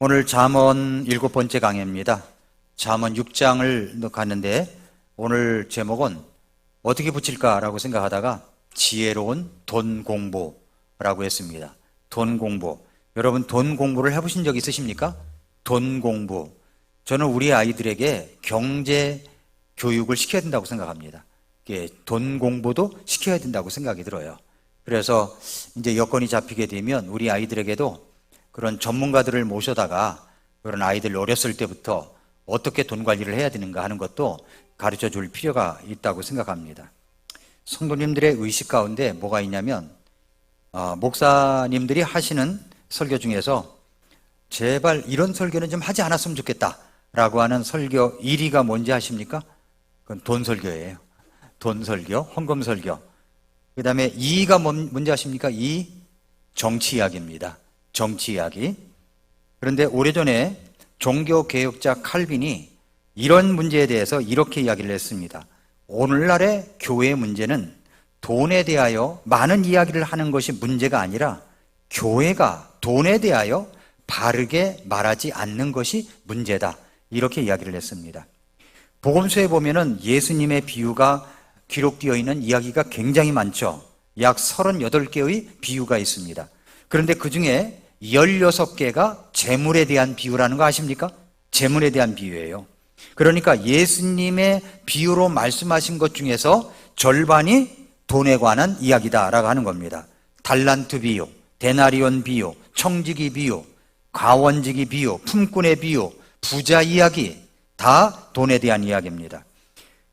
오늘 잠언 7번째 강해입니다. 잠언 6장을 갔는데 오늘 제목은 어떻게 붙일까라고 생각하다가 지혜로운 돈 공부라고 했습니다. 돈 공부. 여러분 돈 공부를 해보신 적 있으십니까? 돈 공부. 저는 우리 아이들에게 경제 교육을 시켜야 된다고 생각합니다. 돈 공부도 시켜야 된다고 생각이 들어요. 그래서 이제 여건이 잡히게 되면 우리 아이들에게도 그런 전문가들을 모셔다가 그런 아이들 어렸을 때부터 어떻게 돈 관리를 해야 되는가 하는 것도 가르쳐 줄 필요가 있다고 생각합니다. 성도님들의 의식 가운데 뭐가 있냐면 목사님들이 하시는 설교 중에서 제발 이런 설교는 좀 하지 않았으면 좋겠다 라고 하는 설교 1위가 뭔지 아십니까? 그건 돈 설교예요. 돈 설교, 헌금 설교. 그 다음에 2위가 뭔지 아십니까? 2. 정치 이야기입니다. 정치 이야기. 그런데 오래전에 종교개혁자 칼빈이 이런 문제에 대해서 이렇게 이야기를 했습니다. 오늘날의 교회의 문제는 돈에 대하여 많은 이야기를 하는 것이 문제가 아니라 교회가 돈에 대하여 바르게 말하지 않는 것이 문제다. 이렇게 이야기를 했습니다. 복음서에 보면은 예수님의 비유가 기록되어 있는 이야기가 굉장히 많죠. 약 38개의 비유가 있습니다. 그런데 그 중에 16개가 재물에 대한 비유라는 거 아십니까? 재물에 대한 비유예요. 그러니까 예수님의 비유로 말씀하신 것 중에서 절반이 돈에 관한 이야기다라고 하는 겁니다. 달란트 비유, 데나리온 비유, 청지기 비유, 과원지기 비유, 품꾼의 비유, 부자 이야기, 다 돈에 대한 이야기입니다.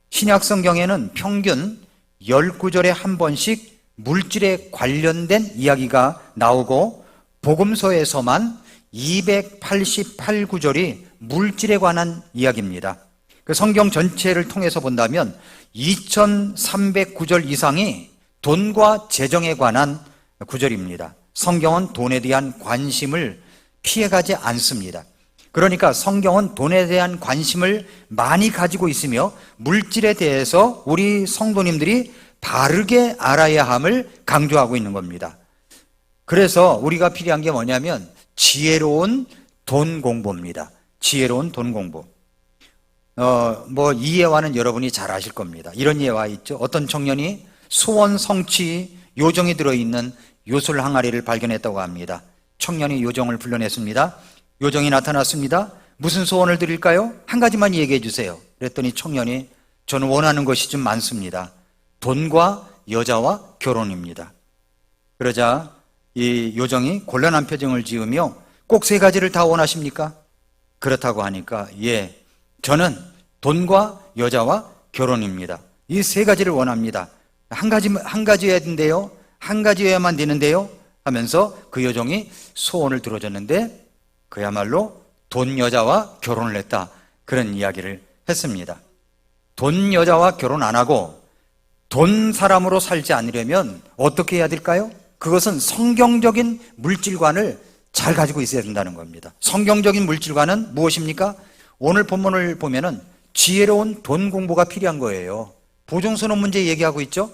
신약 성경에는 평균 19절에 한 번씩 물질에 관련된 이야기가 나오고 복음서에서만 288구절이 물질에 관한 이야기입니다. 그 성경 전체를 통해서 본다면 2300구절 이상이 돈과 재정에 관한 구절입니다. 성경은 돈에 대한 관심을 피해가지 않습니다. 그러니까 성경은 돈에 대한 관심을 많이 가지고 있으며 물질에 대해서 우리 성도님들이 바르게 알아야 함을 강조하고 있는 겁니다. 그래서 우리가 필요한 게 뭐냐면 지혜로운 돈 공부입니다. 지혜로운 돈 공부. 이 예화는 여러분이 잘 아실 겁니다. 이런 예화 있죠. 어떤 청년이 소원 성취 요정이 들어있는 요술 항아리를 발견했다고 합니다. 청년이 요정을 불러냈습니다. 요정이 나타났습니다. 무슨 소원을 드릴까요? 한 가지만 얘기해 주세요. 그랬더니 청년이 저는 원하는 것이 좀 많습니다. 돈과 여자와 결혼입니다. 그러자 이 요정이 곤란한 표정을 지으며 꼭 3가지를 다 원하십니까? 그렇다고 하니까 예, 저는 돈과 여자와 결혼입니다. 이 3가지를 원합니다. 한 가지여야 된대요. 한 가지여야만 되는데요. 하면서 그 요정이 소원을 들어줬는데 그야말로 돈 여자와 결혼을 했다. 그런 이야기를 했습니다. 돈 여자와 결혼 안 하고 돈 사람으로 살지 않으려면 어떻게 해야 될까요? 그것은 성경적인 물질관을 잘 가지고 있어야 된다는 겁니다. 성경적인 물질관은 무엇입니까? 오늘 본문을 보면은 지혜로운 돈 공부가 필요한 거예요. 보증선언 문제 얘기하고 있죠?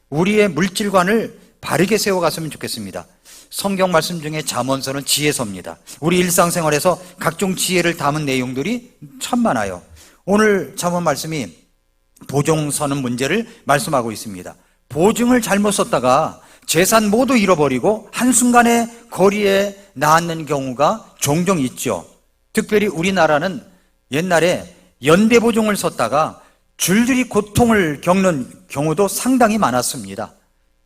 우리의 물질관을 바르게 세워갔으면 좋겠습니다. 성경 말씀 중에 잠언서는 지혜서입니다. 우리 일상생활에서 각종 지혜를 담은 내용들이 참 많아요. 오늘 잠언 말씀이 보증 서는 문제를 말씀하고 있습니다. 보증을 잘못 썼다가 재산 모두 잃어버리고 한순간에 거리에 나앉는 경우가 종종 있죠. 특별히 우리나라는 옛날에 연대보증을 썼다가 줄줄이 고통을 겪는 경우도 상당히 많았습니다.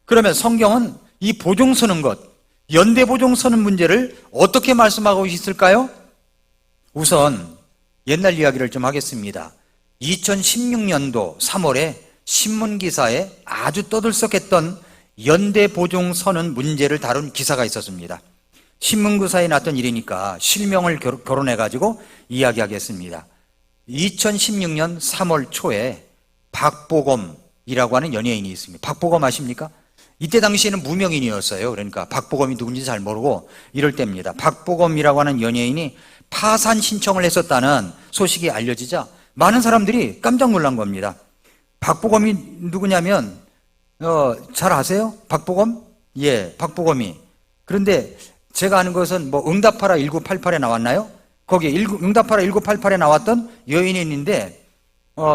그러면 성경은 이 보증 서는 것, 연대보증 서는 문제를 어떻게 말씀하고 있을까요? 우선 옛날 이야기를 좀 하겠습니다. 2016년도 3월에 신문기사에 아주 떠들썩했던 연대보증 서는 문제를 다룬 기사가 있었습니다. 신문기사에 났던 일이니까 실명을 거론해가지고 이야기하겠습니다. 2016년 3월 초에 박보검이라고 하는 연예인이 있습니다. 박보검 아십니까? 이때 당시에는 무명인이었어요. 그러니까 박보검이 누군지 잘 모르고 이럴 때입니다. 박보검이라고 하는 연예인이 파산 신청을 했었다는 소식이 알려지자 많은 사람들이 깜짝 놀란 겁니다. 박보검이 누구냐면 잘 아세요? 박보검? 예, 박보검이. 그런데 제가 아는 것은 뭐 응답하라 1988에 나왔나요? 거기에 응답하라 1988에 나왔던 여인인데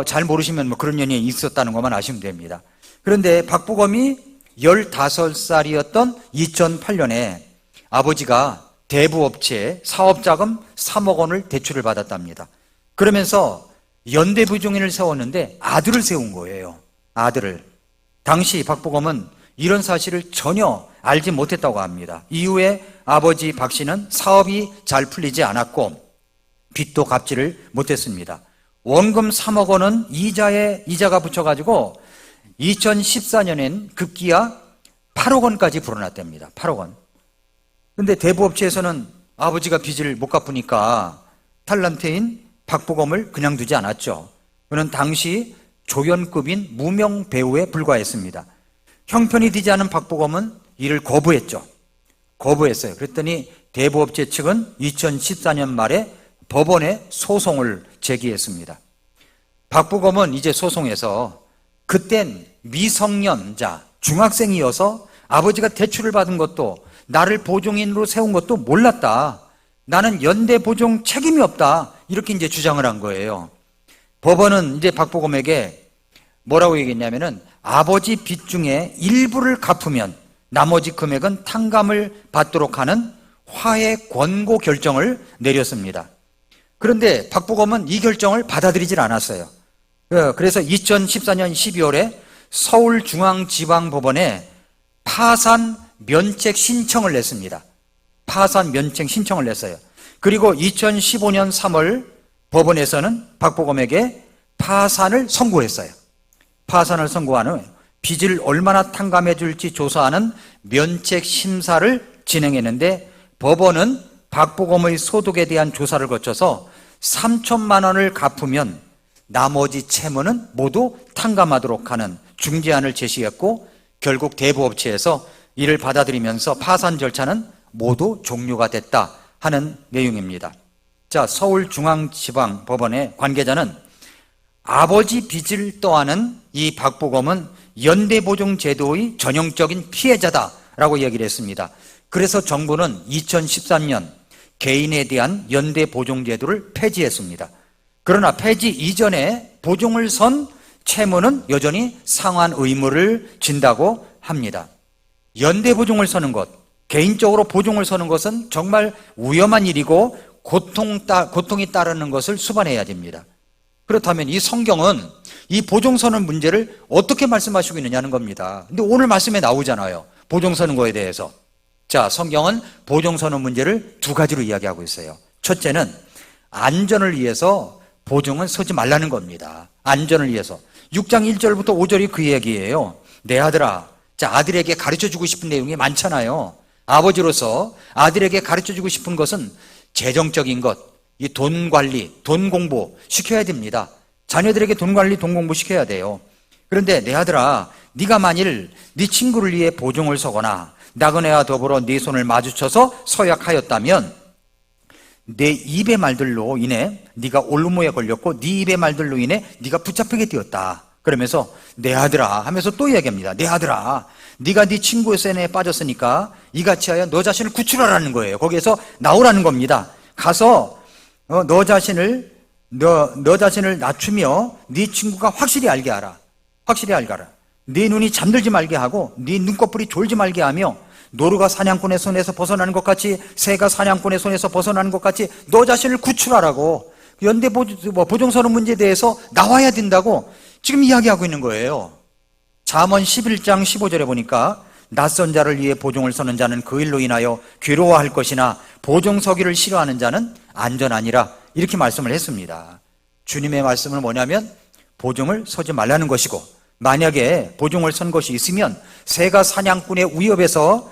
잘 모르시면 뭐 그런 연인이 있었다는 것만 아시면 됩니다. 그런데 박부검이 15살이었던 2008년에 아버지가 대부업체에 사업자금 3억 원을 대출을 받았답니다. 그러면서 연대부종인을 세웠는데 아들을 세운 거예요. 아들을. 당시 박부검은 이런 사실을 전혀 알지 못했다고 합니다. 이후에 아버지 박 씨는 사업이 잘 풀리지 않았고 빚도 갚지를 못했습니다. 원금 3억 원은 이자에 이자가 붙여가지고 2014년엔 급기야 8억 원까지 불어났답니다. 8억 원. 근데 대부업체에서는 아버지가 빚을 못 갚으니까 탤런트인 박부검을 그냥 두지 않았죠. 그는 당시 조연급인 무명 배우에 불과했습니다. 형편이 되지 않은 박부검은 이를 거부했죠. 거부했어요. 그랬더니 대부업체 측은 2014년 말에 법원에 소송을 제기했습니다. 박부검은 이제 소송에서 그땐 미성년자, 중학생이어서 아버지가 대출을 받은 것도 나를 보증인으로 세운 것도 몰랐다. 나는 연대 보증 책임이 없다. 이렇게 이제 주장을 한 거예요. 법원은 이제 박부검에게 뭐라고 얘기했냐면은 아버지 빚 중에 일부를 갚으면 나머지 금액은 탕감을 받도록 하는 화해 권고 결정을 내렸습니다. 그런데 박부검은 이 결정을 받아들이질 않았어요. 그래서 2014년 12월에 서울중앙지방법원에 파산 면책 신청을 냈습니다. 파산 면책 신청을 냈어요. 그리고 2015년 3월 법원에서는 박부검에게 파산을 선고했어요. 파산을 선고한 후 빚을 얼마나 탕감해 줄지 조사하는 면책 심사를 진행했는데 법원은 박부검의 소득에 대한 조사를 거쳐서 3천만 원을 갚으면 나머지 채무는 모두 탕감하도록 하는 중재안을 제시했고 결국 대부업체에서 이를 받아들이면서 파산 절차는 모두 종료가 됐다 하는 내용입니다. 자, 서울중앙지방법원의 관계자는 아버지 빚을 떠안은 이 박부검은 연대보증제도의 전형적인 피해자다라고 얘기를 했습니다. 그래서 정부는 2013년 개인에 대한 연대보증제도를 폐지했습니다. 그러나 폐지 이전에 보증을 선 채무는 여전히 상환 의무를 진다고 합니다. 연대보증을 서는 것, 개인적으로 보증을 서는 것은 정말 위험한 일이고 고통이 따르는 것을 수반해야 됩니다. 그렇다면 이 성경은 이 보증 서는 문제를 어떻게 말씀하시고 있느냐는 겁니다. 근데 오늘 말씀에 나오잖아요. 보증 서는 거에 대해서. 자, 성경은 보증 서는 문제를 두 가지로 이야기하고 있어요. 첫째는 안전을 위해서 보증은 서지 말라는 겁니다. 안전을 위해서. 6장 1절부터 5절이 그 얘기예요. 내 아들아. 자, 아들에게 가르쳐주고 싶은 내용이 많잖아요. 아버지로서 아들에게 가르쳐주고 싶은 것은 재정적인 것, 이 돈 관리, 돈 공부 시켜야 됩니다. 자녀들에게 돈 관리, 돈 공부 시켜야 돼요. 그런데 내 아들아, 네가 만일 네 친구를 위해 보증을 서거나 나그네와 더불어 네 손을 마주쳐서 서약하였다면 내 입의 말들로 인해 네가 올무에 걸렸고 네 입의 말들로 인해 네가 붙잡히게 되었다. 그러면서 내 아들아 하면서 또 얘기합니다. 내 아들아, 네가 네 친구의 세뇌에 빠졌으니까 이같이 하여 너 자신을 구출하라는 거예요. 거기에서 나오라는 겁니다. 가서 너 자신을 낮추며 네 친구가 확실히 알게 하라. 확실히 알게 하라. 네 눈이 잠들지 말게 하고 네 눈꺼풀이 졸지 말게 하며 노루가 사냥꾼의 손에서 벗어나는 것 같이 새가 사냥꾼의 손에서 벗어나는 것 같이 너 자신을 구출하라고 연대 보증 서는 문제에 대해서 나와야 된다고 지금 이야기하고 있는 거예요. 잠언 11장 15절에 보니까 낯선 자를 위해 보증을 서는 자는 그 일로 인하여 괴로워할 것이나 보증 서기를 싫어하는 자는 안전하니라 이렇게 말씀을 했습니다. 주님의 말씀은 뭐냐면 보증을 서지 말라는 것이고 만약에 보증을 선 것이 있으면 새가 사냥꾼의 위협에서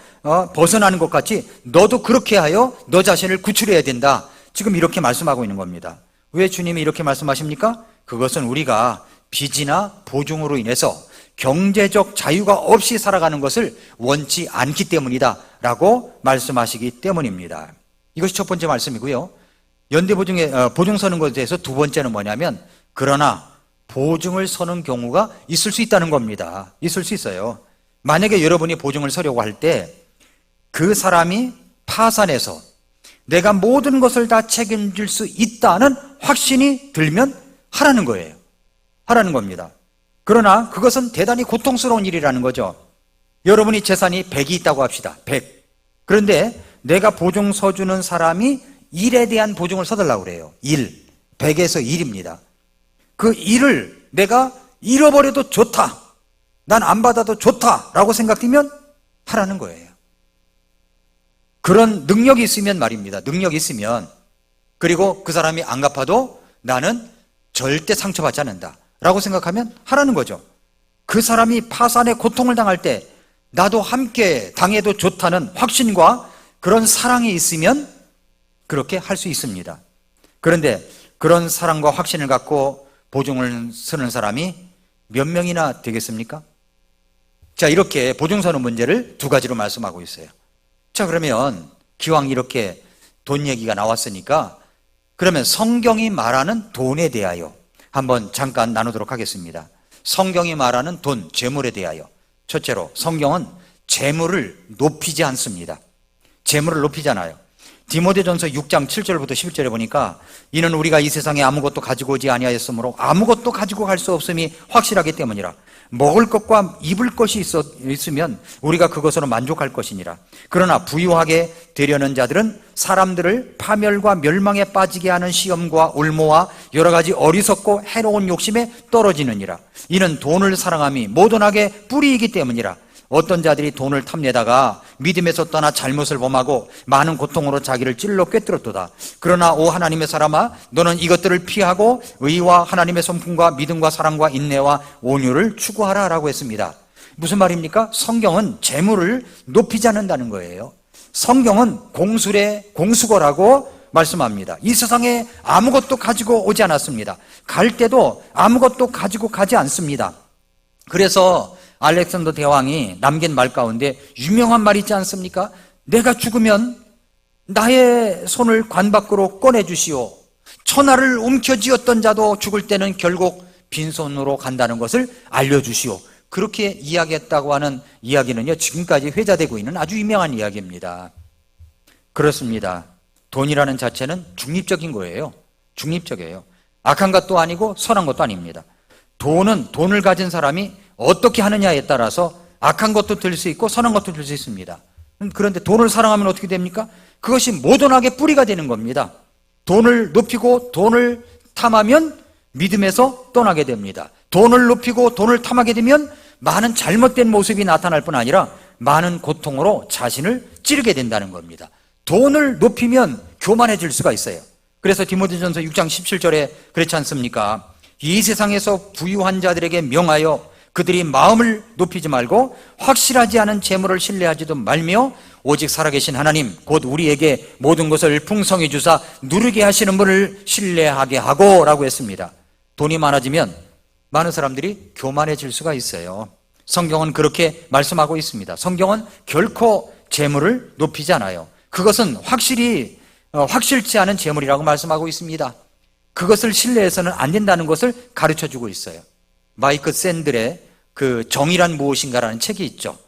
벗어나는 것 같이 너도 그렇게 하여 너 자신을 구출해야 된다. 지금 이렇게 말씀하고 있는 겁니다. 왜 주님이 이렇게 말씀하십니까? 그것은 우리가 빚이나 보증으로 인해서 경제적 자유가 없이 살아가는 것을 원치 않기 때문이다 라고 말씀하시기 때문입니다. 이것이 첫 번째 말씀이고요. 연대보증에 보증 서는 것에 대해서 두 번째는 뭐냐면 그러나 보증을 서는 경우가 있을 수 있다는 겁니다. 있을 수 있어요. 만약에 여러분이 보증을 서려고 할 때 그 사람이 파산해서 내가 모든 것을 다 책임질 수 있다는 확신이 들면 하라는 거예요. 하라는 겁니다. 그러나 그것은 대단히 고통스러운 일이라는 거죠. 여러분이 재산이 100이 있다고 합시다. 100. 그런데 내가 보증 서주는 사람이 1에 대한 보증을 서달라고 그래요. 1. 100에서 1입니다. 그 1을 내가 잃어버려도 좋다. 난 안 받아도 좋다라고 생각되면 하라는 거예요. 그런 능력이 있으면 말입니다. 능력이 있으면, 그리고 그 사람이 안 갚아도 나는 절대 상처받지 않는다 라고 생각하면 하라는 거죠. 그 사람이 파산의 고통을 당할 때 나도 함께 당해도 좋다는 확신과 그런 사랑이 있으면 그렇게 할 수 있습니다. 그런데 그런 사랑과 확신을 갖고 보증을 서는 사람이 몇 명이나 되겠습니까? 자, 이렇게 보증 서는 문제를 두 가지로 말씀하고 있어요. 자, 그러면 기왕 이렇게 돈 얘기가 나왔으니까 그러면 성경이 말하는 돈에 대하여 한번 잠깐 나누도록 하겠습니다. 성경이 말하는 돈, 재물에 대하여. 첫째로, 성경은 재물을 높이지 않습니다. 재물을 높이잖아요. 디모데전서 6장 7절부터 11절에 보니까 이는 우리가 이 세상에 아무것도 가지고 오지 아니하였으므로 아무것도 가지고 갈 수 없음이 확실하기 때문이라. 먹을 것과 입을 것이 있으면 우리가 그것으로 만족할 것이니라. 그러나 부유하게 되려는 자들은 사람들을 파멸과 멸망에 빠지게 하는 시험과 올모와 여러 가지 어리석고 해로운 욕심에 떨어지느니라. 이는 돈을 사랑함이 모든악의 뿌리이기 때문이라. 어떤 자들이 돈을 탐내다가 믿음에서 떠나 잘못을 범하고 많은 고통으로 자기를 찔러 꿰뚫었도다. 그러나 오 하나님의 사람아, 너는 이것들을 피하고 의와 하나님의 성품과 믿음과 사랑과 인내와 온유를 추구하라 라고 했습니다. 무슨 말입니까? 성경은 재물을 높이지 않는다는 거예요. 성경은 공술의 공수거라고 말씀합니다. 이 세상에 아무것도 가지고 오지 않았습니다. 갈 때도 아무것도 가지고 가지 않습니다. 그래서 알렉산더 대왕이 남긴 말 가운데 유명한 말이 있지 않습니까? 내가 죽으면 나의 손을 관 밖으로 꺼내주시오. 천하를 움켜쥐었던 자도 죽을 때는 결국 빈손으로 간다는 것을 알려주시오. 그렇게 이야기했다고 하는 이야기는요, 지금까지 회자되고 있는 아주 유명한 이야기입니다. 그렇습니다. 돈이라는 자체는 중립적인 거예요. 중립적이에요. 악한 것도 아니고 선한 것도 아닙니다. 돈은 돈을 가진 사람이 어떻게 하느냐에 따라서 악한 것도 될 수 있고 선한 것도 될 수 있습니다. 그런데 돈을 사랑하면 어떻게 됩니까? 그것이 모든 악의 뿌리가 되는 겁니다. 돈을 높이고 돈을 탐하면 믿음에서 떠나게 됩니다. 돈을 높이고 돈을 탐하게 되면 많은 잘못된 모습이 나타날 뿐 아니라 많은 고통으로 자신을 찌르게 된다는 겁니다. 돈을 높이면 교만해질 수가 있어요. 그래서 디모데전서 6장 17절에 그렇지 않습니까? 이 세상에서 부유한 자들에게 명하여 그들이 마음을 높이지 말고 확실하지 않은 재물을 신뢰하지도 말며 오직 살아계신 하나님 곧 우리에게 모든 것을 풍성히 주사 누리게 하시는 분을 신뢰하게 하고 라고 했습니다. 돈이 많아지면 많은 사람들이 교만해질 수가 있어요. 성경은 그렇게 말씀하고 있습니다. 성경은 결코 재물을 높이지 않아요. 그것은 확실치 않은 재물이라고 말씀하고 있습니다. 그것을 신뢰해서는 안 된다는 것을 가르쳐주고 있어요. 마이크 샌들의 그 정의란 무엇인가라는 책이 있죠.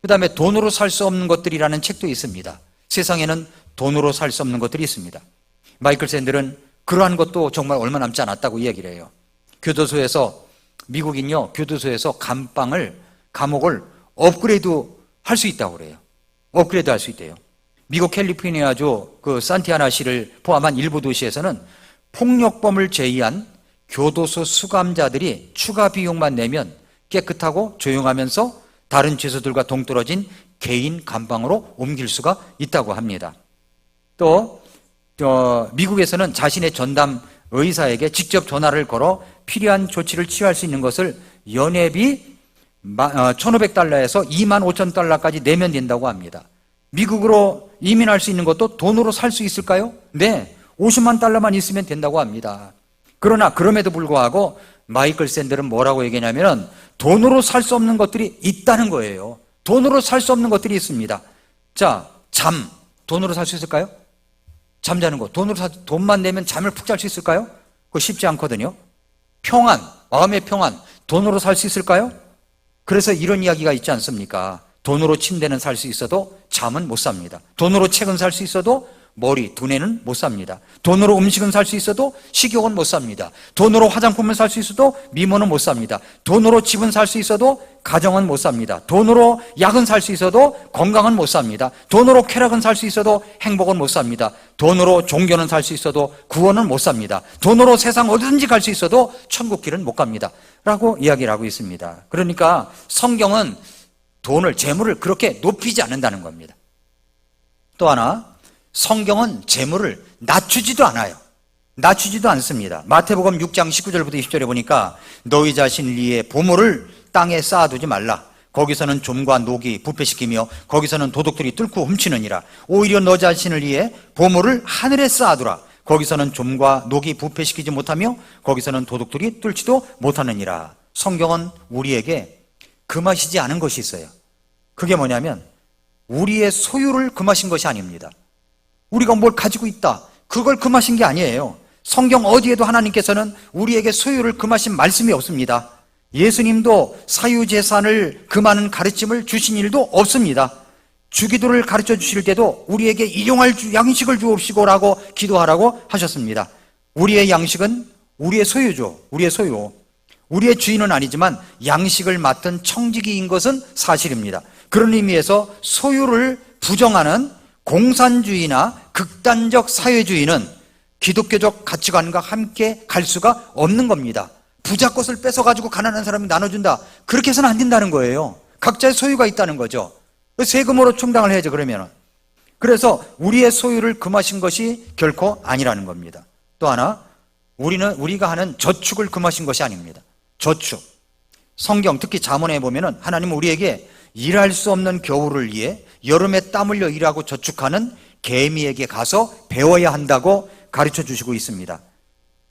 그 다음에 돈으로 살 수 없는 것들이라는 책도 있습니다. 세상에는 돈으로 살 수 없는 것들이 있습니다. 마이클 샌들은 그러한 것도 정말 얼마 남지 않았다고 이야기를 해요. 교도소에서, 미국인요, 교도소에서 감옥을 업그레이드 할 수 있다고 그래요. 업그레이드 할 수 있대요. 미국 캘리포니아주 그 산티아나시를 포함한 일부 도시에서는 폭력범을 제의한 교도소 수감자들이 추가 비용만 내면 깨끗하고 조용하면서 다른 죄수들과 동떨어진 개인 감방으로 옮길 수가 있다고 합니다. 또 미국에서는 자신의 전담 의사에게 직접 전화를 걸어 필요한 조치를 취할 수 있는 것을 연회비 1,500달러에서 25,000달러까지 내면 된다고 합니다. 미국으로 이민할 수 있는 것도 돈으로 살 수 있을까요? 네, 50만 달러만 있으면 된다고 합니다. 그러나 그럼에도 불구하고 마이클 샌들은 뭐라고 얘기하냐면 돈으로 살 수 없는 것들이 있다는 거예요. 돈으로 살 수 없는 것들이 있습니다. 자, 돈으로 살 수 있을까요? 잠자는 거, 돈만 내면 잠을 푹 잘 수 있을까요? 그거 쉽지 않거든요. 평안, 마음의 평안, 돈으로 살 수 있을까요? 그래서 이런 이야기가 있지 않습니까? 돈으로 침대는 살 수 있어도 잠은 못 삽니다. 돈으로 책은 살 수 있어도 머리, 두뇌는 못 삽니다. 돈으로 음식은 살 수 있어도 식욕은 못 삽니다. 돈으로 화장품은 살 수 있어도 미모는 못 삽니다. 돈으로 집은 살 수 있어도 가정은 못 삽니다. 돈으로 약은 살 수 있어도 건강은 못 삽니다. 돈으로 쾌락은 살 수 있어도 행복은 못 삽니다. 돈으로 종교는 살 수 있어도 구원은 못 삽니다. 돈으로 세상 어디든지 갈 수 있어도 천국길은 못 갑니다. 라고 이야기를 하고 있습니다. 그러니까 성경은 돈을, 재물을 그렇게 높이지 않는다는 겁니다. 또 하나, 성경은 재물을 낮추지도 않아요. 낮추지도 않습니다. 마태복음 6장 19절부터 20절에 보니까 너희 자신을 위해 보물을 땅에 쌓아두지 말라. 거기서는 좀과 녹이 부패시키며 거기서는 도둑들이 뚫고 훔치느니라. 오히려 너 자신을 위해 보물을 하늘에 쌓아두라. 거기서는 좀과 녹이 부패시키지 못하며 거기서는 도둑들이 뚫지도 못하느니라. 성경은 우리에게 금하시지 않은 것이 있어요. 그게 뭐냐면 우리의 소유를 금하신 것이 아닙니다. 우리가 뭘 가지고 있다, 그걸 금하신 게 아니에요. 성경 어디에도 하나님께서는 우리에게 소유를 금하신 말씀이 없습니다. 예수님도 사유재산을 금하는 가르침을 주신 일도 없습니다. 주기도를 가르쳐 주실 때도 우리에게 일용할 양식을 주옵시고라고 기도하라고 하셨습니다. 우리의 양식은 우리의 소유죠. 우리의 소유. 우리의 주인은 아니지만 양식을 맡은 청지기인 것은 사실입니다. 그런 의미에서 소유를 부정하는 공산주의나 극단적 사회주의는 기독교적 가치관과 함께 갈 수가 없는 겁니다. 부자 것을 뺏어가지고 가난한 사람이 나눠준다, 그렇게 해서는 안 된다는 거예요. 각자의 소유가 있다는 거죠. 세금으로 충당을 해야죠, 그러면. 그래서 우리의 소유를 금하신 것이 결코 아니라는 겁니다. 또 하나, 우리가 하는 저축을 금하신 것이 아닙니다. 저축. 성경, 특히 잠언에 보면은 하나님은 우리에게 일할 수 없는 겨울을 위해 여름에 땀 흘려 일하고 저축하는 개미에게 가서 배워야 한다고 가르쳐 주시고 있습니다.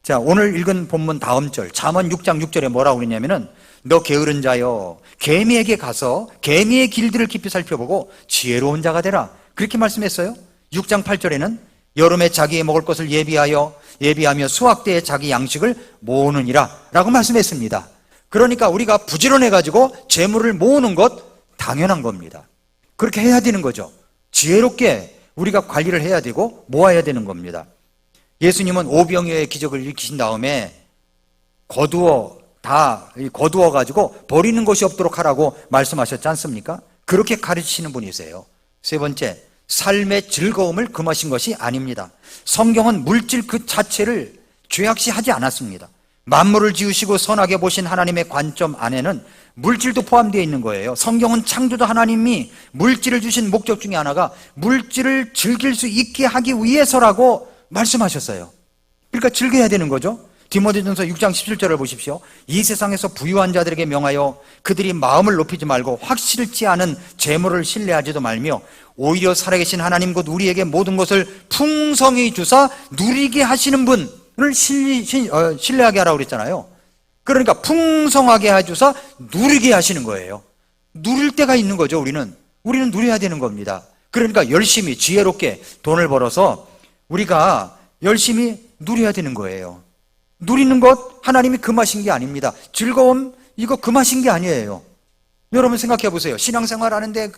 자, 오늘 읽은 본문 다음 절, 잠언 6장 6절에 뭐라고 그러냐면은 너 게으른 자여, 개미에게 가서 개미의 길들을 깊이 살펴보고 지혜로운 자가 되라, 그렇게 말씀했어요. 6장 8절에는 여름에 자기의 먹을 것을 예비하며 수확 때에 자기 양식을 모으느니라 라고 말씀했습니다. 그러니까 우리가 부지런해가지고 재물을 모으는 것 당연한 겁니다. 그렇게 해야 되는 거죠. 지혜롭게 우리가 관리를 해야 되고 모아야 되는 겁니다. 예수님은 오병이어의 기적을 일으키신 다음에 거두어가지고 버리는 것이 없도록 하라고 말씀하셨지 않습니까? 그렇게 가르치시는 분이세요. 세 번째, 삶의 즐거움을 금하신 것이 아닙니다. 성경은 물질 그 자체를 죄악시하지 않았습니다. 만물을 지으시고 선하게 보신 하나님의 관점 안에는 물질도 포함되어 있는 거예요. 성경은 창조주 하나님이 물질을 주신 목적 중에 하나가 물질을 즐길 수 있게 하기 위해서라고 말씀하셨어요. 그러니까 즐겨야 되는 거죠. 디모데전서 6장 17절을 보십시오. 이 세상에서 부유한 자들에게 명하여 그들이 마음을 높이지 말고 확실치 않은 재물을 신뢰하지도 말며 오히려 살아계신 하나님 곧 우리에게 모든 것을 풍성히 주사 누리게 하시는 분을 신뢰하게 하라고 그랬잖아요. 그러니까 풍성하게 해주사 누리게 하시는 거예요. 누릴 때가 있는 거죠. 우리는 누려야 되는 겁니다. 그러니까 열심히 지혜롭게 돈을 벌어서 우리가 열심히 누려야 되는 거예요. 누리는 것 하나님이 금하신 게 아닙니다. 즐거움 이거 금하신 게 아니에요. 여러분 생각해 보세요. 신앙생활 하는데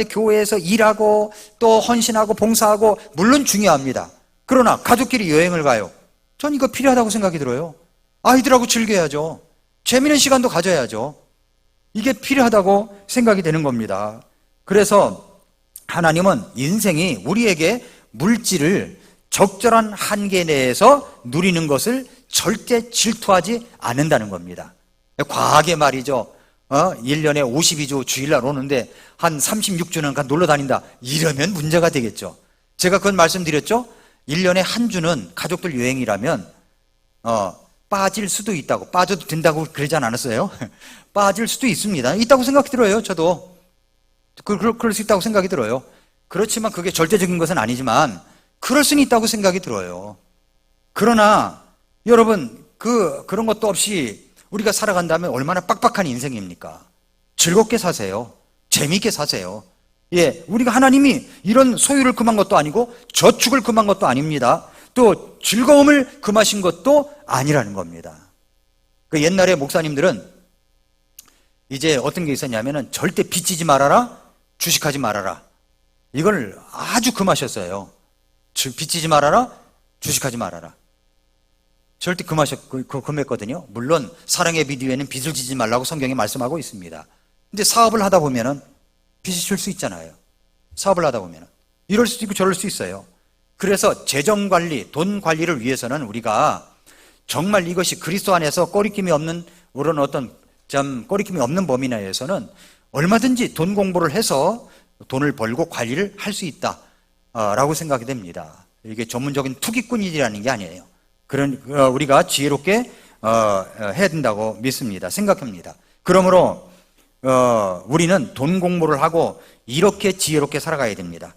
교회에서 일하고 또 헌신하고 봉사하고 물론 중요합니다. 그러나 가족끼리 여행을 가요. 전 이거 필요하다고 생각이 들어요. 아이들하고 즐겨야죠. 재미있는 시간도 가져야죠. 이게 필요하다고 생각이 되는 겁니다. 그래서 하나님은 인생이 우리에게 물질을 적절한 한계 내에서 누리는 것을 절대 질투하지 않는다는 겁니다. 과하게 말이죠. 1년에 52주 주일날 오는데 한 36주는 놀러 다닌다, 이러면 문제가 되겠죠. 제가 그건 말씀드렸죠. 1년에 한 주는 가족들 여행이라면 빠질 수도 있다고, 빠져도 된다고 그러지 않았어요? 빠질 수도 있습니다. 있다고 생각이 들어요. 저도 그럴 수 있다고 생각이 들어요. 그렇지만 그게 절대적인 것은 아니지만 그럴 수는 있다고 생각이 들어요. 그러나 여러분 그런 것도 없이 우리가 살아간다면 얼마나 빡빡한 인생입니까? 즐겁게 사세요. 재미있게 사세요. 예, 우리가 하나님이 이런 소유를 금한 것도 아니고 저축을 금한 것도 아닙니다. 또 즐거움을 금하신 것도 아니라는 겁니다. 그 옛날에 목사님들은 이제 어떤 게 있었냐면은 절대 빚지지 말아라, 주식하지 말아라. 이걸 아주 금하셨어요. 빚지지 말아라, 주식하지 말아라. 절대 금했거든요. 물론 사랑의 빚 위에는 빚을 지지 말라고 성경에 말씀하고 있습니다. 근데 사업을 하다 보면은 빚이 질 수 있잖아요. 사업을 하다 보면은 이럴 수도 있고 저럴 수 있어요. 그래서 재정 관리, 돈 관리를 위해서는 우리가 정말 이것이 그리스도 안에서 꺼리낌이 없는 그런 어떤 꺼리낌이 없는 범위 내에서는 얼마든지 돈 공부를 해서 돈을 벌고 관리를 할 수 있다 라고 생각이 됩니다. 이게 전문적인 투기꾼이라는 게 아니에요. 우리가 지혜롭게 해야 된다고 믿습니다. 생각합니다. 그러므로 우리는 돈 공부를 하고 이렇게 지혜롭게 살아가야 됩니다.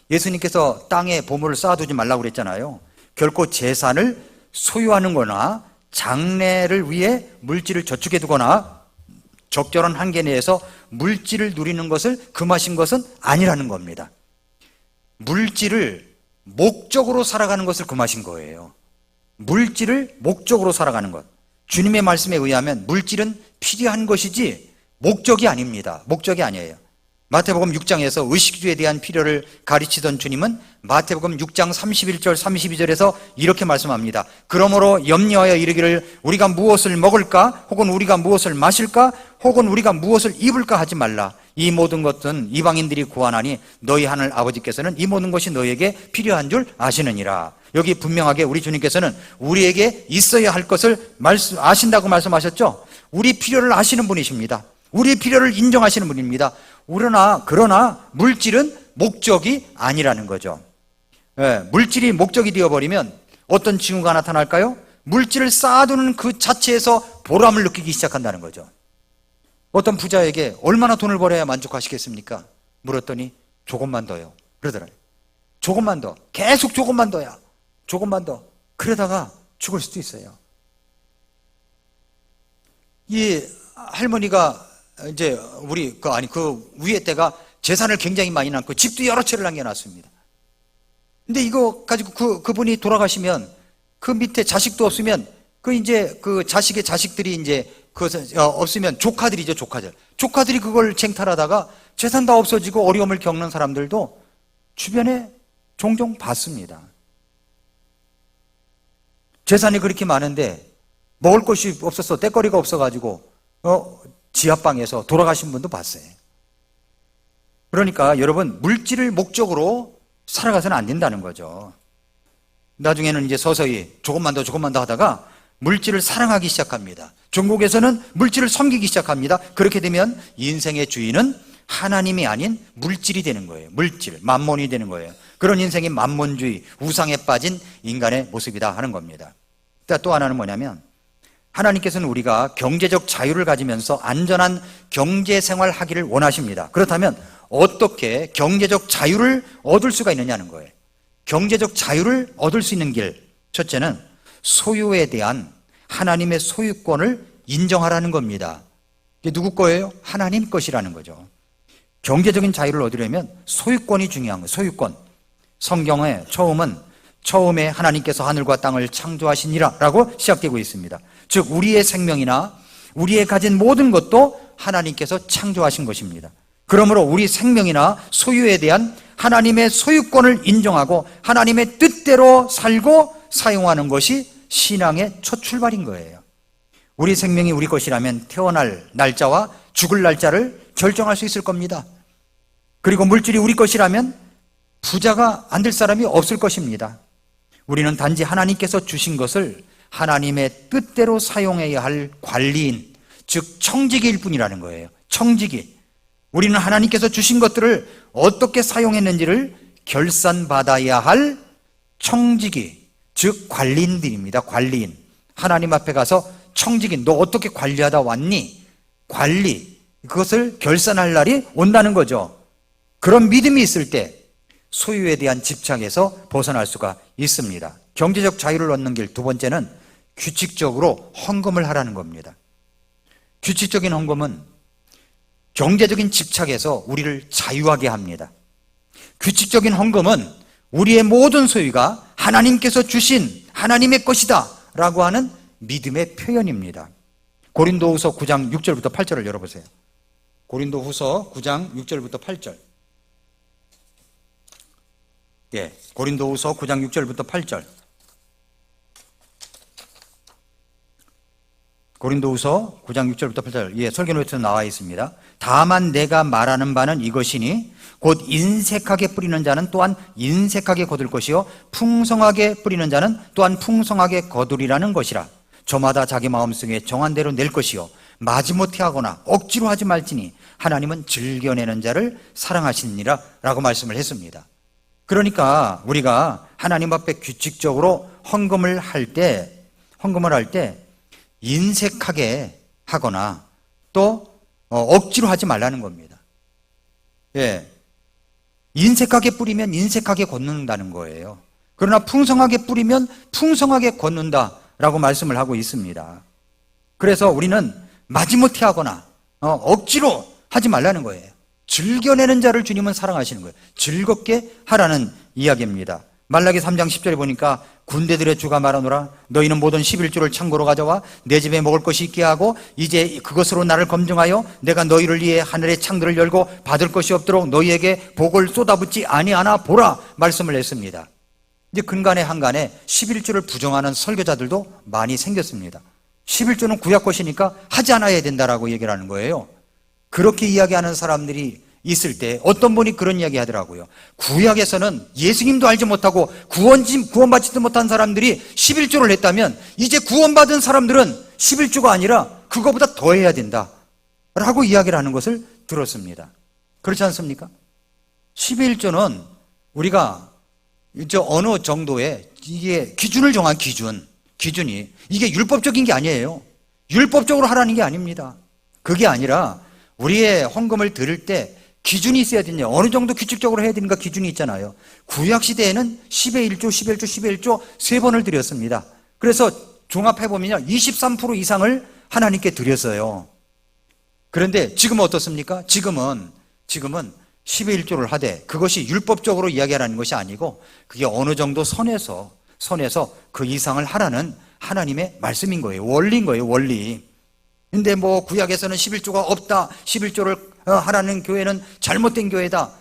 예수님께서 땅에 보물을 쌓아두지 말라고 그랬잖아요. 결코 재산을 소유하는 거나 장래를 위해 물질을 저축해 두거나 적절한 한계 내에서 물질을 누리는 것을 금하신 것은 아니라는 겁니다. 물질을 목적으로 살아가는 것을 금하신 거예요. 물질을 목적으로 살아가는 것. 주님의 말씀에 의하면 물질은 필요한 것이지 목적이 아닙니다. 목적이 아니에요. 마태복음 6장에서 의식주에 대한 필요를 가르치던 주님은 마태복음 6장 31절 32절에서 이렇게 말씀합니다. 그러므로 염려하여 이르기를 우리가 무엇을 먹을까? 혹은 우리가 무엇을 마실까? 혹은 우리가 무엇을 입을까 하지 말라. 이 모든 것은 이방인들이 구하나니 너희 하늘 아버지께서는 이 모든 것이 너희에게 필요한 줄 아시느니라. 여기 분명하게 우리 주님께서는 우리에게 있어야 할 것을 아신다고 말씀하셨죠. 우리 필요를 아시는 분이십니다. 우리의 필요를 인정하시는 분입니다. 그러나 물질은 목적이 아니라는 거죠. 물질이 목적이 되어버리면 어떤 징후가 나타날까요? 물질을 쌓아두는 그 자체에서 보람을 느끼기 시작한다는 거죠. 어떤 부자에게 얼마나 돈을 벌어야 만족하시겠습니까? 물었더니 조금만 더요 그러더라고요. 조금만 더, 계속 조금만 더야, 조금만 더. 그러다가 죽을 수도 있어요. 이 할머니가 이제 그 위에 때가 재산을 굉장히 많이 낳고 집도 여러 채를 남겨놨습니다. 근데 이거 가지고 그분이 돌아가시면 그 밑에 자식도 없으면 그 자식의 자식들이 이제 없으면 조카들이죠, 조카들. 조카들이 그걸 쟁탈하다가 재산 다 없어지고 어려움을 겪는 사람들도 주변에 종종 봤습니다. 재산이 그렇게 많은데 먹을 것이 없어서 떼거리가 없어가지고 지하방에서 돌아가신 분도 봤어요. 그러니까 여러분, 물질을 목적으로 살아가서는 안 된다는 거죠. 나중에는 이제 서서히 조금만 더 하다가 물질을 사랑하기 시작합니다. 중국에서는 물질을 섬기기 시작합니다. 그렇게 되면 인생의 주인은 하나님이 아닌 물질이 되는 거예요. 물질, 만몬이 되는 거예요. 그런 인생이 만몬주의, 우상에 빠진 인간의 모습이다 하는 겁니다. 또 하나는 뭐냐면, 하나님께서는 우리가 경제적 자유를 가지면서 안전한 경제 생활을 하기를 원하십니다. 그렇다면 어떻게 경제적 자유를 얻을 수가 있느냐는 거예요. 경제적 자유를 얻을 수 있는 길, 첫째는 소유에 대한 하나님의 소유권을 인정하라는 겁니다. 이게 누구 거예요? 하나님 것이라는 거죠. 경제적인 자유를 얻으려면 소유권이 중요한 거예요. 소유권. 성경의 처음에 하나님께서 하늘과 땅을 창조하시니라 라고 시작되고 있습니다. 즉 우리의 생명이나 우리의 가진 모든 것도 하나님께서 창조하신 것입니다. 그러므로 우리 생명이나 소유에 대한 하나님의 소유권을 인정하고 하나님의 뜻대로 살고 사용하는 것이 신앙의 첫 출발인 거예요. 우리 생명이 우리 것이라면 태어날 날짜와 죽을 날짜를 결정할 수 있을 겁니다. 그리고 물질이 우리 것이라면 부자가 안 될 사람이 없을 것입니다. 우리는 단지 하나님께서 주신 것을 하나님의 뜻대로 사용해야 할 관리인, 즉 청지기일 뿐이라는 거예요. 청지기. 우리는 하나님께서 주신 것들을 어떻게 사용했는지를 결산받아야 할 청지기, 즉 관리인들입니다. 관리인. 하나님 앞에 가서 청지기, 너 어떻게 관리하다 왔니? 관리, 그것을 결산할 날이 온다는 거죠. 그런 믿음이 있을 때 소유에 대한 집착에서 벗어날 수가 있습니다. 경제적 자유를 얻는 길, 두 번째는 규칙적으로 헌금을 하라는 겁니다. 규칙적인 헌금은 경제적인 집착에서 우리를 자유하게 합니다. 규칙적인 헌금은 우리의 모든 소유가 하나님께서 주신 하나님의 것이다 라고 하는 믿음의 표현입니다. 고린도후서 9장 6절부터 8절을 열어보세요. 고린도후서 9장 6절부터 8절. 예, 고린도후서 9장 6절부터 8절. 고린도후서 9장 6절부터 8절. 예, 설교 노트에 나와 있습니다. 다만 내가 말하는 바는 이것이니 곧 인색하게 뿌리는 자는 또한 인색하게 거둘 것이요 풍성하게 뿌리는 자는 또한 풍성하게 거두리라는 것이라. 저마다 자기 마음속에 정한 대로 낼 것이요 마지못해 하거나 억지로 하지 말지니 하나님은 즐겨내는 자를 사랑하시니라 라고 말씀을 했습니다. 그러니까 우리가 하나님 앞에 규칙적으로 헌금을 할 때 인색하게 하거나 또 억지로 하지 말라는 겁니다. 예, 인색하게 뿌리면 인색하게 걷는다는 거예요. 그러나 풍성하게 뿌리면 풍성하게 걷는다라고 말씀을 하고 있습니다. 그래서 우리는 마지못해 하거나 억지로 하지 말라는 거예요. 즐겨내는 자를 주님은 사랑하시는 거예요. 즐겁게 하라는 이야기입니다. 말라기 3장 10절에 보니까 군대들의 주가 말하노라 너희는 모든 11조를 창고로 가져와 내 집에 먹을 것이 있게 하고 이제 그것으로 나를 검증하여 내가 너희를 위해 하늘의 창들을 열고 받을 것이 없도록 너희에게 복을 쏟아붓지 아니하나 보라 말씀을 했습니다. 이제 근간에 한간에 11조를 부정하는 설교자들도 많이 생겼습니다. 11조는 구약 것이니까 하지 않아야 된다라고 얘기를 하는 거예요. 그렇게 이야기하는 사람들이 있을 때 어떤 분이 그런 이야기 하더라고요. 구약에서는 예수님도 알지 못하고 구원받지도 못한 사람들이 11조를 했다면 이제 구원받은 사람들은 11조가 아니라 그거보다 더 해야 된다 라고 이야기를 하는 것을 들었습니다. 그렇지 않습니까? 11조는 우리가 이제 어느 정도의 이게 기준을 정한 기준이 이게 율법적인 게 아니에요. 율법적으로 하라는 게 아닙니다. 그게 아니라 우리의 헌금을 드릴 때 기준이 있어야 되냐. 어느 정도 규칙적으로 해야 되는가 기준이 있잖아요. 구약시대에는 10의 1조, 11조, 11조 3번을 드렸습니다. 그래서 종합해보면요 23% 이상을 하나님께 드렸어요. 그런데 지금은 어떻습니까? 지금은 10의 1조를 하되 그것이 율법적으로 이야기하라는 것이 아니고 그게 어느 정도 선에서 그 이상을 하라는 하나님의 말씀인 거예요. 원리인 거예요. 원리. 근데 뭐 구약에서는 11조가 없다. 11조를 하라는 교회는 잘못된 교회다.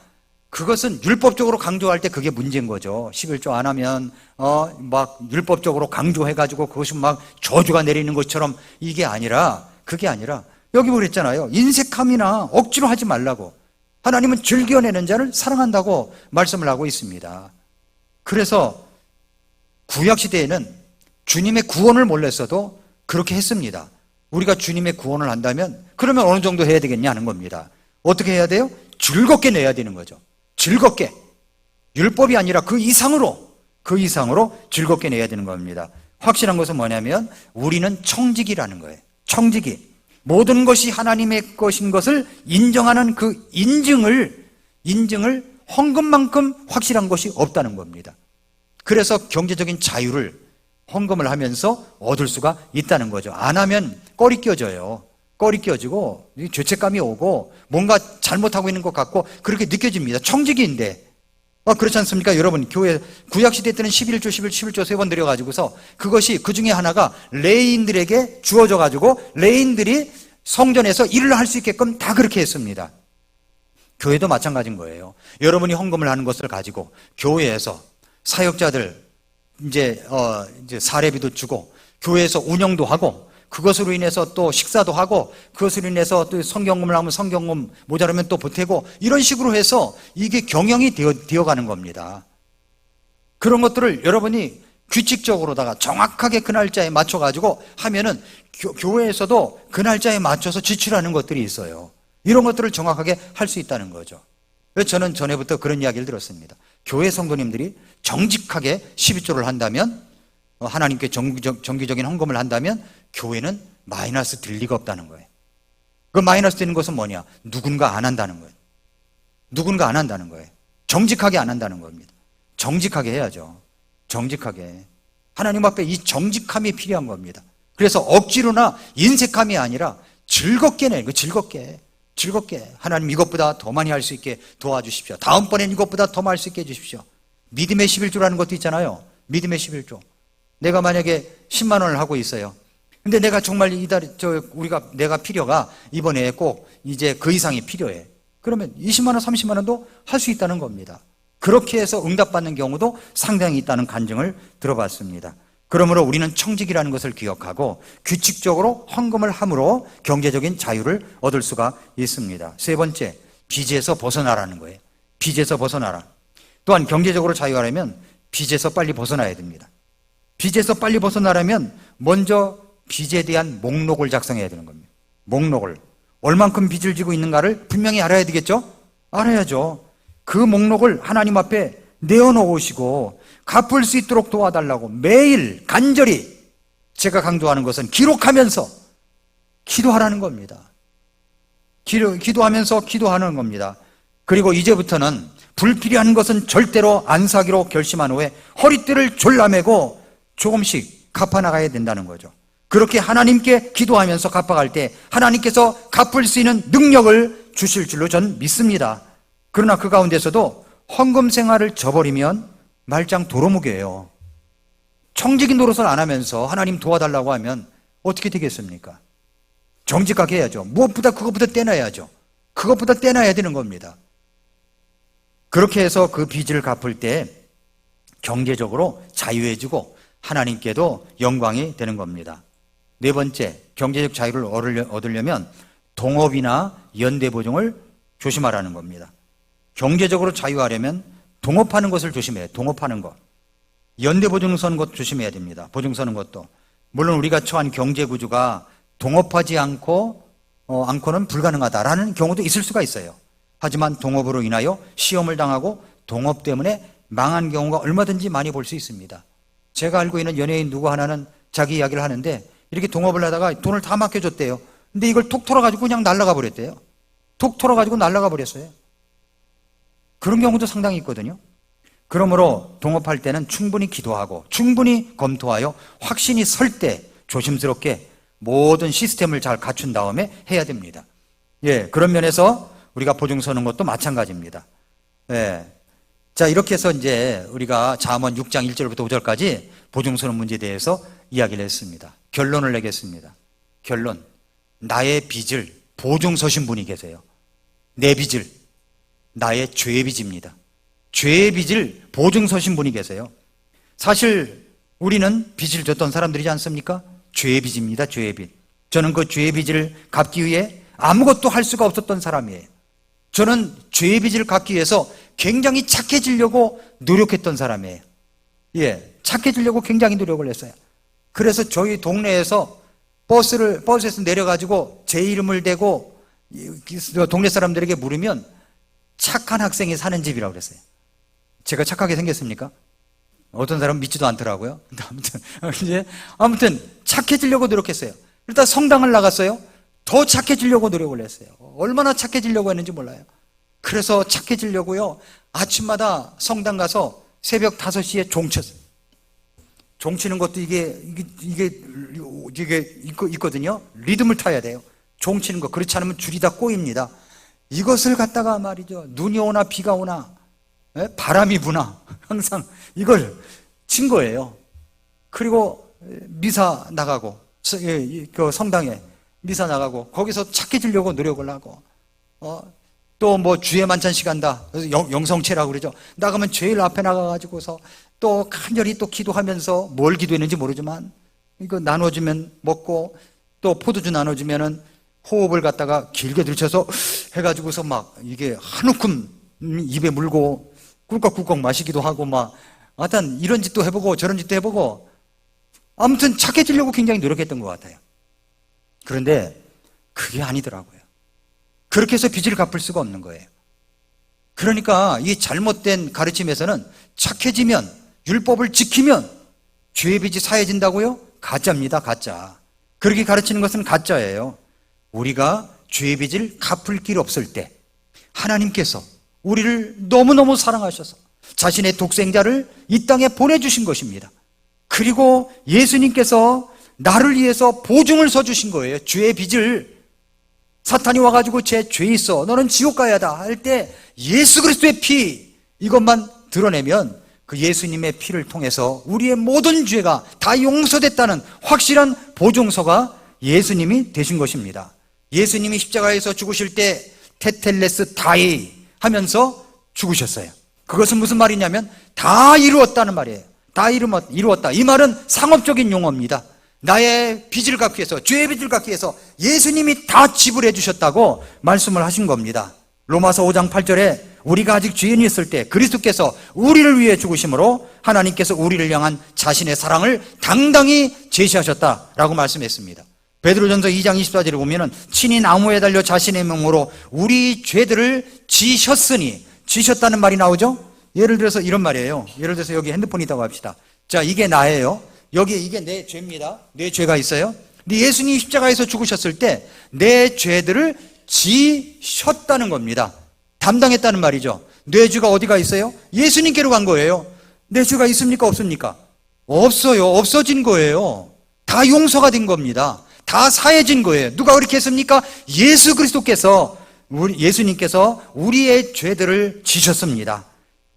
그것은 율법적으로 강조할 때 그게 문제인 거죠. 11조 안 하면 막 율법적으로 강조해가지고 그것이 막 저주가 내리는 것처럼 이게 아니라 그게 아니라 여기 그랬잖아요. 인색함이나 억지로 하지 말라고. 하나님은 즐겨내는 자를 사랑한다고 말씀을 하고 있습니다. 그래서 구약시대에는 주님의 구원을 몰랐어도 그렇게 했습니다. 우리가 주님의 구원을 한다면 그러면 어느 정도 해야 되겠냐는 겁니다. 어떻게 해야 돼요? 즐겁게 내야 되는 거죠. 즐겁게. 율법이 아니라 그 이상으로 즐겁게 내야 되는 겁니다. 확실한 것은 뭐냐면 우리는 청지기라는 거예요. 청지기. 모든 것이 하나님의 것인 것을 인정하는 그 인증을 헌금만큼 확실한 것이 없다는 겁니다. 그래서 경제적인 자유를 헌금을 하면서 얻을 수가 있다는 거죠. 안 하면 꺼리 껴져요. 꺼리 껴지고 죄책감이 오고 뭔가 잘못하고 있는 것 같고 그렇게 느껴집니다. 청지기인데 그렇지 않습니까? 여러분 교회 구약시대 때는 11조 11조 3번 드려가지고서 그것이 그 중에 하나가 레위인들에게 주어져가지고 레위인들이 성전에서 일을 할 수 있게끔 다 그렇게 했습니다. 교회도 마찬가지인 거예요. 여러분이 헌금을 하는 것을 가지고 교회에서 사역자들 이제 사례비도 주고 교회에서 운영도 하고 그것으로 인해서 또 식사도 하고 그것으로 인해서 또 성경금을 하면 성경금 모자라면 또 보태고 이런 식으로 해서 이게 경영이 되어가는 겁니다. 그런 것들을 여러분이 규칙적으로다가 정확하게 그 날짜에 맞춰가지고 하면은 교회에서도 그 날짜에 맞춰서 지출하는 것들이 있어요. 이런 것들을 정확하게 할 수 있다는 거죠. 저는 전에부터 그런 이야기를 들었습니다. 교회 성도님들이 정직하게 12조를 한다면 하나님께 정기적인 헌금을 한다면 교회는 마이너스 될 리가 없다는 거예요. 그 마이너스 되는 것은 뭐냐? 누군가 안 한다는 거예요. 누군가 안 한다는 거예요. 정직하게 안 한다는 겁니다. 정직하게 해야죠. 정직하게. 하나님 앞에 이 정직함이 필요한 겁니다. 그래서 억지로나 인색함이 아니라 즐겁게 내는 거예요. 즐겁게 하나님 이것보다 더 많이 할 수 있게 도와주십시오. 다음번엔 이것보다 더 많이 할 수 있게 해주십시오. 믿음의 11조라는 것도 있잖아요. 믿음의 11조. 내가 만약에 10만 원을 하고 있어요. 근데 내가 정말 내가 필요가 이번에 꼭 이제 그 이상이 필요해. 그러면 20만 원, 30만 원도 할 수 있다는 겁니다. 그렇게 해서 응답받는 경우도 상당히 있다는 간증을 들어봤습니다. 그러므로 우리는 청직이라는 것을 기억하고 규칙적으로 헌금을 함으로 경제적인 자유를 얻을 수가 있습니다. 세 번째, 빚에서 벗어나라는 거예요. 빚에서 벗어나라. 또한 경제적으로 자유하려면 빚에서 빨리 벗어나야 됩니다. 빚에서 빨리 벗어나려면 먼저 빚에 대한 목록을 작성해야 되는 겁니다. 목록을. 얼만큼 빚을 지고 있는가를 분명히 알아야 되겠죠? 알아야죠. 그 목록을 하나님 앞에 내어놓으시고 갚을 수 있도록 도와달라고 매일 간절히, 제가 강조하는 것은 기록하면서 기도하라는 겁니다. 기도하면서 기도하는 겁니다. 그리고 이제부터는 불필요한 것은 절대로 안 사기로 결심한 후에 허리띠를 졸라매고 조금씩 갚아나가야 된다는 거죠. 그렇게 하나님께 기도하면서 갚아갈 때 하나님께서 갚을 수 있는 능력을 주실 줄로 전 믿습니다. 그러나 그 가운데서도 헌금 생활을 저버리면 말짱 도루묵이에요. 청지기 노릇을 안 하면서 하나님 도와달라고 하면 어떻게 되겠습니까? 정직하게 해야죠. 무엇보다 그것보다 떼놔야죠. 그것보다 떼놔야 되는 겁니다. 그렇게 해서 그 빚을 갚을 때 경제적으로 자유해지고 하나님께도 영광이 되는 겁니다. 네 번째, 경제적 자유를 얻으려면 동업이나 연대보증을 조심하라는 겁니다. 경제적으로 자유하려면 동업하는 것을 조심해요. 동업하는 것. 연대보증 서는 것 조심해야 됩니다. 보증 서는 것도. 물론 우리가 처한 경제구조가 동업하지 않고는 불가능하다라는 경우도 있을 수가 있어요. 하지만 동업으로 인하여 시험을 당하고 동업 때문에 망한 경우가 얼마든지 많이 볼 수 있습니다. 제가 알고 있는 연예인 누구 하나는 자기 이야기를 하는데 이렇게 동업을 하다가 돈을 다 맡겨줬대요. 근데 이걸 톡 털어가지고 그냥 날아가 버렸대요. 톡 털어가지고 날아가 버렸어요. 그런 경우도 상당히 있거든요. 그러므로 동업할 때는 충분히 기도하고 충분히 검토하여 확신이 설 때 조심스럽게 모든 시스템을 잘 갖춘 다음에 해야 됩니다. 예, 그런 면에서 우리가 보증 서는 것도 마찬가지입니다. 예. 자, 이렇게 해서 이제 우리가 잠언 6장 1절부터 5절까지 보증 서는 문제에 대해서 이야기를 했습니다. 결론을 내겠습니다. 결론. 나의 빚을 보증 서신 분이 계세요. 내 빚을, 나의 죄의 빚입니다. 죄의 빚을 보증 서신 분이 계세요. 사실 우리는 빚을 졌던 사람들이지 않습니까? 죄의 빚입니다. 죄의 빚. 저는 그 죄의 빚을 갚기 위해 아무것도 할 수가 없었던 사람이에요. 저는 죄의 빚을 갚기 위해서 굉장히 착해지려고 노력했던 사람이에요. 예, 착해지려고 굉장히 노력을 했어요. 그래서 저희 동네에서 버스에서 내려가지고 제 이름을 대고 동네 사람들에게 물으면 착한 학생이 사는 집이라고 그랬어요. 제가 착하게 생겼습니까? 어떤 사람은 믿지도 않더라고요. 아무튼 착해지려고 노력했어요. 일단 성당을 나갔어요. 더 착해지려고 노력을 했어요. 얼마나 착해지려고 했는지 몰라요. 그래서 착해지려고요, 아침마다 성당 가서 새벽 5시에 종 쳤어요. 종 치는 것도 이게 있거든요. 리듬을 타야 돼요. 종 치는 거. 그렇지 않으면 줄이 다 꼬입니다. 이것을 갖다가 말이죠, 눈이 오나 비가 오나 바람이 부나 항상 이걸 친 거예요. 그리고 미사 나가고, 그 성당에 미사 나가고 거기서 착해지려고 노력을 하고, 또 뭐 주의 만찬식 한다, 영성체라고 그러죠. 나가면 제일 앞에 나가가지고서 또 간절히 또 기도하면서, 뭘 기도했는지 모르지만 이거 나눠주면 먹고, 또 포도주 나눠주면은 호흡을 갖다가 길게 들쳐서 해가지고서 막 이게 한 움큼 입에 물고 꿀꺽꿀꺽 마시기도 하고, 막 하여튼 이런 짓도 해보고 저런 짓도 해보고, 아무튼 착해지려고 굉장히 노력했던 것 같아요. 그런데 그게 아니더라고요. 그렇게 해서 빚을 갚을 수가 없는 거예요. 그러니까 이 잘못된 가르침에서는 착해지면, 율법을 지키면 죄의 빚이 사해진다고요? 가짜입니다. 가짜. 그렇게 가르치는 것은 가짜예요. 우리가 죄의 빚을 갚을 길 없을 때 하나님께서 우리를 너무너무 사랑하셔서 자신의 독생자를 이 땅에 보내주신 것입니다. 그리고 예수님께서 나를 위해서 보증을 서주신 거예요. 죄의 빚을. 사탄이 와가지고 쟤 죄 있어, 너는 지옥 가야 다 할 때 예수 그리스도의 피, 이것만 드러내면 그 예수님의 피를 통해서 우리의 모든 죄가 다 용서됐다는 확실한 보증서가 예수님이 되신 것입니다. 예수님이 십자가에서 죽으실 때 테텔레스 다이 하면서 죽으셨어요. 그것은 무슨 말이냐면 다 이루었다는 말이에요. 다 이루었다. 이 말은 상업적인 용어입니다. 나의 빚을 갚기 위해서, 죄의 빚을 갚기 위해서 예수님이 다 지불해 주셨다고 말씀을 하신 겁니다. 로마서 5장 8절에 우리가 아직 죄인이 있을 때 그리스도께서 우리를 위해 죽으심으로 하나님께서 우리를 향한 자신의 사랑을 당당히 제시하셨다라고 말씀했습니다. 베드로전서 2장 24절에 보면은 친히 나무에 달려 자신의 명으로 우리 죄들을 지셨으니, 지셨다는 말이 나오죠? 예를 들어서 이런 말이에요. 예를 들어서 여기 핸드폰이 있다고 합시다. 자, 이게 나예요. 여기 이게 내 죄입니다. 내 죄가 있어요. 근데 예수님이 십자가에서 죽으셨을 때 내 죄들을 지셨다는 겁니다. 담당했다는 말이죠. 내 죄가 어디가 있어요? 예수님께로 간 거예요. 내 죄가 있습니까? 없습니까? 없어요. 없어진 거예요. 다 용서가 된 겁니다. 다 사해진 거예요. 누가 그렇게 했습니까? 예수 그리스도께서, 예수님께서 우리의 죄들을 지셨습니다.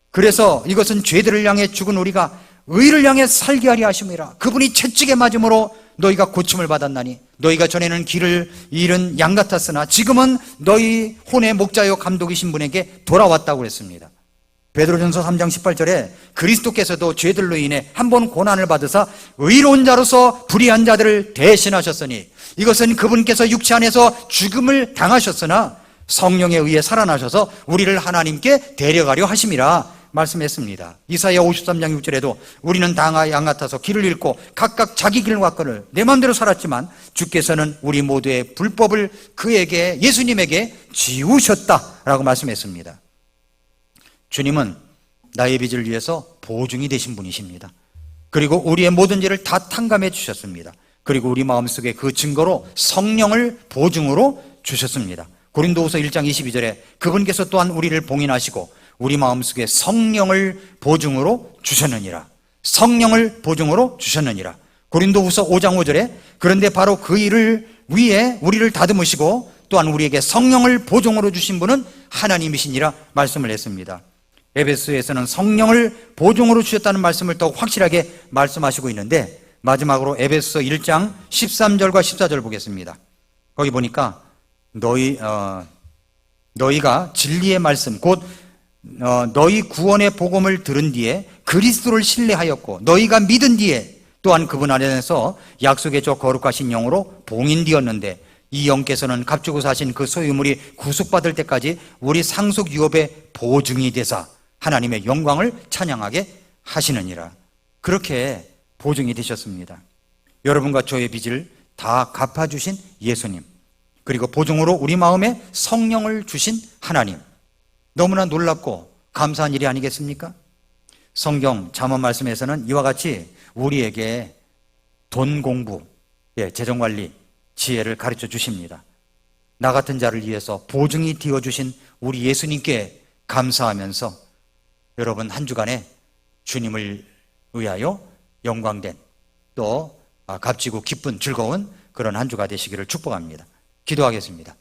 그래서 이것은 죄들을 향해 죽은 우리가 의를 향해 살게 하려 하심이라. 그분이 채찍에 맞음으로 너희가 고침을 받았나니 너희가 전에는 길을 잃은 양 같았으나 지금은 너희 혼의 목자요 감독이신 분에게 돌아왔다고 그랬습니다. 베드로전서 3장 18절에 그리스도께서도 죄들로 인해 한 번 고난을 받으사 의로운 자로서 불의한 자들을 대신하셨으니 이것은 그분께서 육체 안에서 죽음을 당하셨으나 성령에 의해 살아나셔서 우리를 하나님께 데려가려 하심이라 말씀했습니다. 이사야 53장 6절에도 우리는 다 양 같아서 길을 잃고 각각 자기 길을 갔거늘 내 마음대로 살았지만 주께서는 우리 모두의 불법을 그에게, 예수님에게 지우셨다라고 말씀했습니다. 주님은 나의 빚을 위해서 보증이 되신 분이십니다. 그리고 우리의 모든 죄를 다 탕감해 주셨습니다. 그리고 우리 마음속에 그 증거로 성령을 보증으로 주셨습니다. 고린도후서 1장 22절에 그분께서 또한 우리를 봉인하시고 우리 마음속에 성령을 보증으로 주셨느니라. 성령을 보증으로 주셨느니라. 고린도후서 5장 5절에 그런데 바로 그 일을 위해 우리를 다듬으시고 또한 우리에게 성령을 보증으로 주신 분은 하나님이시니라 말씀을 했습니다. 에베소에서는 성령을 보증으로 주셨다는 말씀을 더욱 확실하게 말씀하시고 있는데 마지막으로 에베소 1장 13절과 14절 보겠습니다. 거기 보니까 너희가 진리의 말씀 곧 너희 구원의 복음을 들은 뒤에 그리스도를 신뢰하였고 너희가 믿은 뒤에 또한 그분 안에서 약속의 저 거룩하신 영으로 봉인되었는데 이 영께서는 값주고 사신 그 소유물이 구속받을 때까지 우리 상속 유업의 보증이 되사 하나님의 영광을 찬양하게 하시느니라. 그렇게 보증이 되셨습니다. 여러분과 저의 빚을 다 갚아주신 예수님, 그리고 보증으로 우리 마음에 성령을 주신 하나님, 너무나 놀랍고 감사한 일이 아니겠습니까? 성경 잠언 말씀에서는 이와 같이 우리에게 돈 공부, 재정관리, 지혜를 가르쳐 주십니다. 나 같은 자를 위해서 보증이 되어주신 우리 예수님께 감사하면서 여러분 한 주간에 주님을 위하여 영광된 또 값지고 기쁜 즐거운 그런 한 주가 되시기를 축복합니다. 기도하겠습니다.